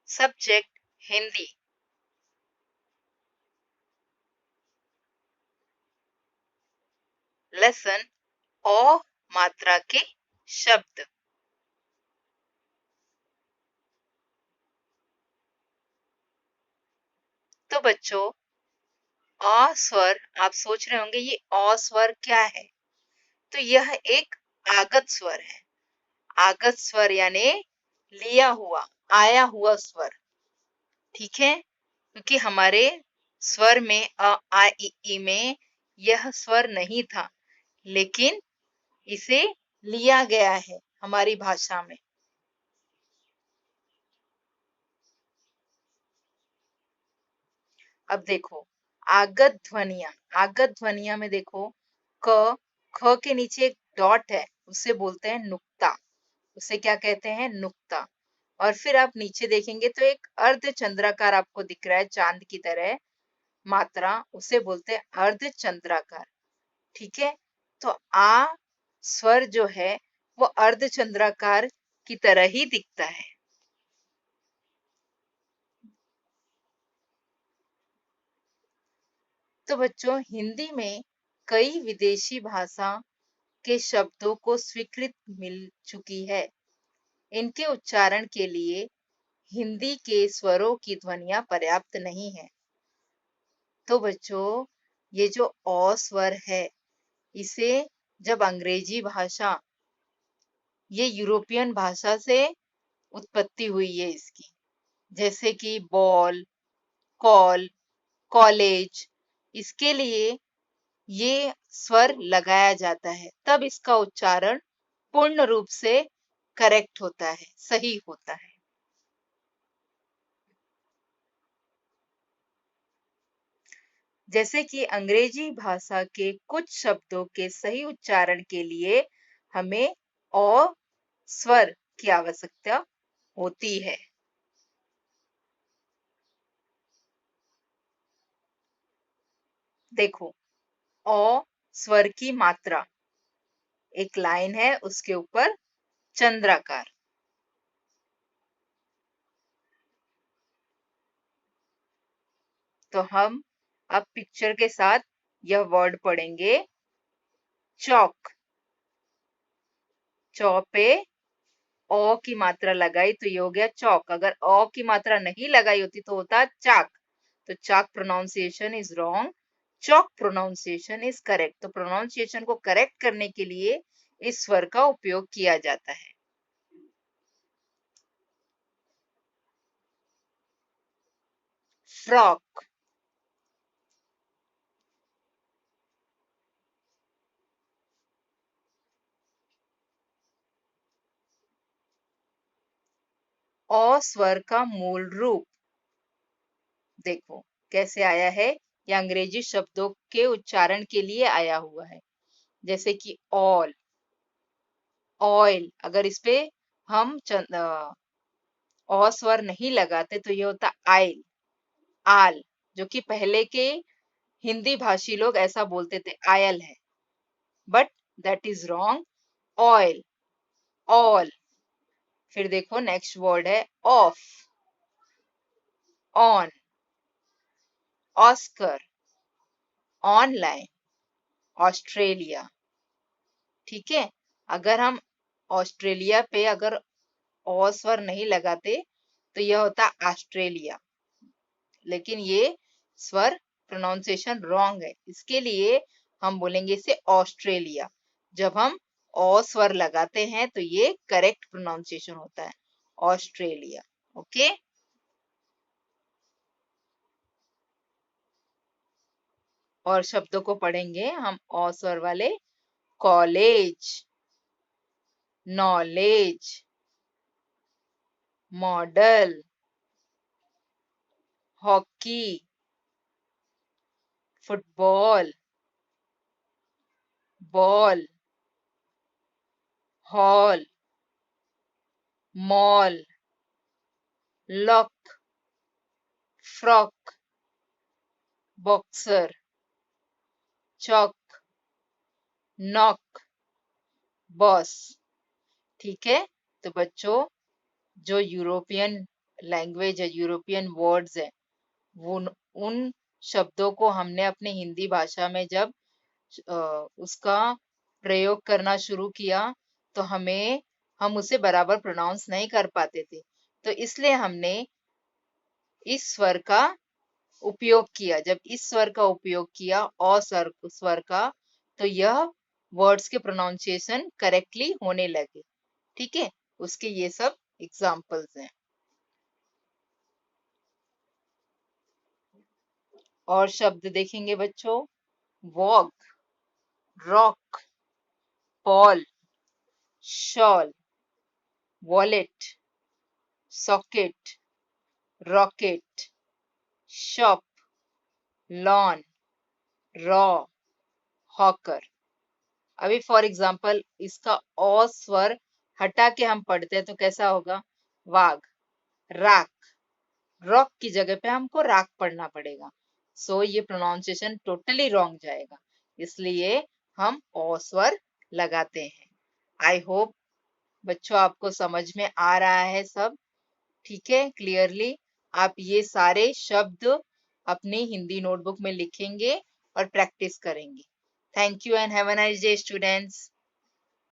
Subject Hindi. Lesson अ मात्रा के शब्द। तो बच्चों, अ स्वर, आप सोच रहे होंगे ये अ स्वर क्या है? तो यह एक आगत स्वर है। आगत स्वर यानी लिया हुआ, आया हुआ स्वर। ठीक है, क्योंकि हमारे स्वर में अ आ इ ई में यह स्वर नहीं था, लेकिन इसे लिया गया है हमारी भाषा में। अब देखो, आगत ध्वनिया, आगत ध्वनिया में देखो, क, ख के नीचे एक डॉट है, उसे बोलते हैं नुक्ता। उसे क्या कहते हैं? नुक्ता। और फिर आप नीचे देखेंगे तो एक अर्ध चंद्राकार आपको दिख रहा है, चांद की तरह मात्रा, उसे बोलते हैं अर्ध चंद्राकार। ठीक है, तो आ स्वर जो है वो अर्ध चंद्राकार की तरह ही दिखता है। तो बच्चों, हिंदी में कई विदेशी भाषा के शब्दों को स्वीकृति मिल चुकी है। इनके उच्चारण के लिए हिंदी के स्वरों की ध्वनियां पर्याप्त नहीं है। तो बच्चों, ये जो अ स्वर है, इसे जब अंग्रेजी भाषा, ये यूरोपियन भाषा से उत्पत्ति हुई है इसकी, जैसे कि बॉल, कॉल, कॉलेज, इसके लिए ये स्वर लगाया जाता है, तब इसका उच्चारण पूर्ण रूप से करेक्ट होता है, सही होता है। जैसे कि अंग्रेजी भाषा के कुछ शब्दों के सही उच्चारण के लिए हमें अ स्वर की आवश्यकता होती है। देखो, अ स्वर की मात्रा, एक लाइन है, उसके ऊपर चंद्राकार। तो हम अब पिक्चर के साथ यह वर्ड पढ़ेंगे, चौक। चौ पे अ की मात्रा लगाई तो ये हो गया चौक। अगर अ की मात्रा नहीं लगाई होती तो होता चाक। तो chalk pronunciation is wrong, chalk pronunciation is correct. तो प्रोनाउंसिएशन को करेक्ट करने के लिए इस स्वर का उपयोग किया जाता है। फ्रॉक। अ स्वर का मूल रूप देखो कैसे आया है। ये अंग्रेजी शब्दों के उच्चारण के लिए आया हुआ है, जैसे कि ऑल, ऑयल। अगर इस पे हम अ स्वर नहीं लगाते तो ये होता आयल, आल, जो कि पहले के हिंदी भाषी लोग ऐसा बोलते थे, आयल है, but that is wrong. Oil, all. फिर देखो नेक्स्ट वर्ड है of, on, Oscar, online, Australia. ठीक है, अगर हम ऑस्ट्रेलिया पे अगर अ स्वर नहीं लगाते तो यह होता ऑस्ट्रेलिया, लेकिन ये स्वर प्रोनाउंसिएशन रॉन्ग है, इसके लिए हम बोलेंगे इसे ऑस्ट्रेलिया। जब हम अ स्वर लगाते हैं तो ये करेक्ट प्रोनाउंसिएशन होता है, ऑस्ट्रेलिया। ओके, और शब्दों को पढ़ेंगे हम अ स्वर वाले। College, knowledge, model, hockey, football, ball, hall, mall, lock, frock, boxer, chalk, knock, boss. ठीक है, तो बच्चों, जो यूरोपियन लैंग्वेज है, यूरोपियन वर्ड्स है, वो उन शब्दों को हमने अपने हिंदी भाषा में जब उसका प्रयोग करना शुरू किया तो हम उसे बराबर प्रोनाउंस नहीं कर पाते थे। तो इसलिए हमने इस स्वर का उपयोग किया। जब इस स्वर का उपयोग किया स्वर का, तो यह वर्ड्स के प्रोनाउंसिएशन करेक्टली होने लगे। ठीक है, उसके ये सब एग्जाम्पल्स हैं। और शब्द देखेंगे बच्चों, walk, rock, Paul, shawl, wallet, socket, rocket, shop, lawn, raw, hawker. अभी फॉर एग्जाम्पल इसका ओ स्वर हटा के हम पढ़ते हैं तो कैसा होगा? वाघ, राक, रॉक की जगह पे हमको राक पढ़ना पड़ेगा। सो ये प्रोनाउंसिएशन टोटली रॉन्ग जाएगा, इसलिए हम ओ स्वर लगाते हैं। आई होप बच्चों आपको समझ में आ रहा है सब, ठीक है, क्लियरली। आप ये सारे शब्द अपनी हिंदी नोटबुक में लिखेंगे और प्रैक्टिस करेंगे। Thank you and have a nice day students.